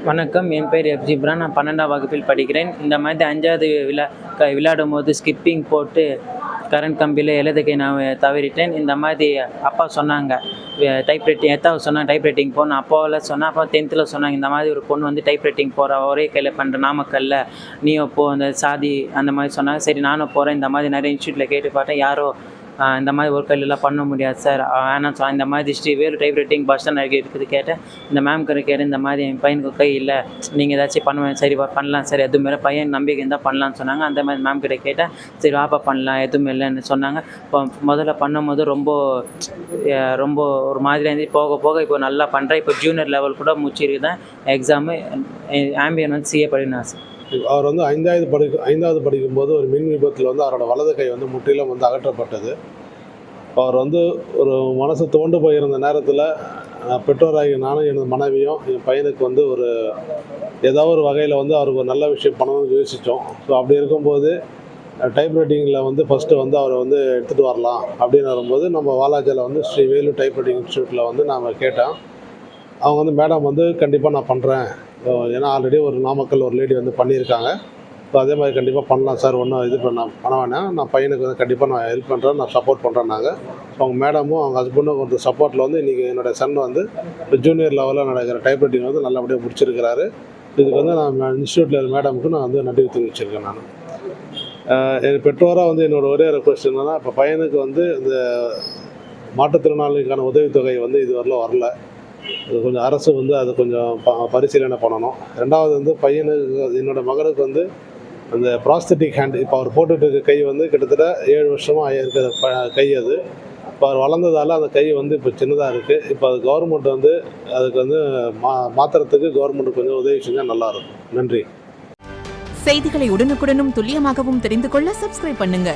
வணக்கம். என் பேர் ஜிப்ரான். நான் 12ஆம் வகுப்பில் படிக்கிறேன். இந்த மாதிரி 5வது விளையாடும்போது ஸ்கிப்பிங் போட்டு கரண்ட் கம்பியில் இடது கை நான் தவறிட்டேன். இந்த மாதிரி அப்பா சொன்னாங்க, டைப் ரைட்டிங் எத்தாவது சொன்னாங்க டைப் ரைட்டிங் போகணும். அப்பாவில் சொன்னால் அப்போ 10th சொன்னாங்க, இந்த மாதிரி ஒரு பொண்ணு வந்து டைப் ரைட்டிங் போகிறா, ஒரே கையில் பண்ணுற நாமக்கல்ல, நீயும் போ அந்த சாதி அந்த மாதிரி சொன்னாங்க. சரி நானும் போகிறேன். இந்த மாதிரி நிறைய இன்ஸ்டியூட்டில் கேட்டு பார்த்தேன், யாரோ இந்த மாதிரி ஒரு கையிலலாம் பண்ண முடியாது சார் ஆனால் இந்த மாதிரி Velu type writing bus stand இருக்குது கேட்டேன். இந்த மேம் கேட்டேன், இந்த மாதிரி என் பையனுக்கு கை இல்லை, நீங்கள் ஏதாச்சும் பண்ணுவேன். சரி பண்ணலாம் சார், எதுவுமே இல்லை, பையன் நம்பிக்கை இருந்தால் பண்ணலான்னு சொன்னாங்க. அந்த மாதிரி மேம் கிட்ட கேட்டேன். சரி வாப்பா பண்ணலாம், எதுவுமே இல்லைன்னு சொன்னாங்க. இப்போ முதல்ல பண்ணும்போது ரொம்ப ஒரு மாதிரியாக இருந்து போக போக இப்போ நல்லா பண்ணுறேன். இப்போ ஜூனியர் லெவல் கூட முடிச்சிருக்குதான் எக்ஸாமு. ஆம்பியன் வந்து சிஏ படிக்கணும் சார். அவர் வந்து 5வது படிக்கும்போது ஒரு மின் விபத்தில் வந்து அவரோட வலது கை வந்து முற்றிலும் வந்து அகற்றப்பட்டது. அவர் வந்து ஒரு மனசு தோண்டு போயிருந்த நேரத்தில் பெற்றோராகி நானும் எனது மனைவியும் என் பையனுக்கு வந்து ஏதாவது ஒரு வகையில் வந்து அவருக்கு ஒரு நல்ல விஷயம் பண்ணணும்னு யோசித்தோம். ஸோ அப்படி இருக்கும்போது டைப் ரைட்டிங்கில் வந்து ஃபஸ்ட்டு வந்து அவரை வந்து எடுத்துகிட்டு வரலாம் அப்படின்னு வரும்போது நம்ம வாலாஜாவில் வந்து ஸ்ரீ வேலு டைப் ரைட்டிங் இன்ஸ்டியூட்டில் வந்து நாம் கேட்டோம். அவங்க வந்து மேடம் வந்து கண்டிப்பாக நான் பண்ணுறேன், ஏன்னா ஆல்ரெடி ஒரு நாமக்கல் ஒரு லேடி வந்து பண்ணியிருக்காங்க, ஸோ அதே மாதிரி கண்டிப்பாக பண்ணலாம் சார், ஒன்றும் இது பண்ண வேணாம், நான் பையனுக்கு வந்து கண்டிப்பாக நான் ஹெல்ப் பண்ணுறேன், நான் சப்போர்ட் பண்ணுறேன். அவங்க மேடமும் அவங்க ஹஸ்பண்டும் கொஞ்சம் சப்போர்ட்டில் வந்து இன்றைக்கி என்னோடய சன் வந்து ஜூனியர் லெவலில் நடக்கிற டைப் ரைட்டிங் வந்து நல்லபடியாக முடிச்சிருக்கிறாரு. இதுக்கு வந்து நான் இன்ஸ்டியூட்டில் மேடமுக்கு நான் வந்து நன்றி தெரிவிச்சிருக்கேன். நான் என் பெற்றோராக வந்து என்னோடய ஒரே ரெக்வஸ்ட் என்னென்னா, இப்போ பையனுக்கு வந்து இந்த மாற்றுத்திறனாளிக்கான உதவித்தொகை வந்து இதுவரையிலும் வரல. அது கொஞ்சம் அரசு வந்து அது கொஞ்சம் பரிசீலனை பண்ணணும். 2வது வந்து பையனுக்கு, என்னோடய மகனுக்கு வந்து அந்த ப்ராஸ்தட்டிக் ஹேண்ட், இப்போ அவர் போட்டுட்டு இருக்க கை வந்து கிட்டத்தட்ட 7 வருஷமாக இருக்கிற கை. அது இப்போ அவர் வளர்ந்ததால் அந்த கை வந்து இப்போ சின்னதாக இருக்குது. இப்போ அது கவர்மெண்ட் வந்து அதுக்கு வந்து மாற்றுறதுக்கு கவர்மெண்ட்டுக்கு கொஞ்சம் உதவி செஞ்சால் நல்லாயிருக்கும். நன்றி. செய்திகளை உடனுக்குடனும் துல்லியமாகவும் தெரிந்து கொள்ள சப்ஸ்கிரைப் பண்ணுங்க.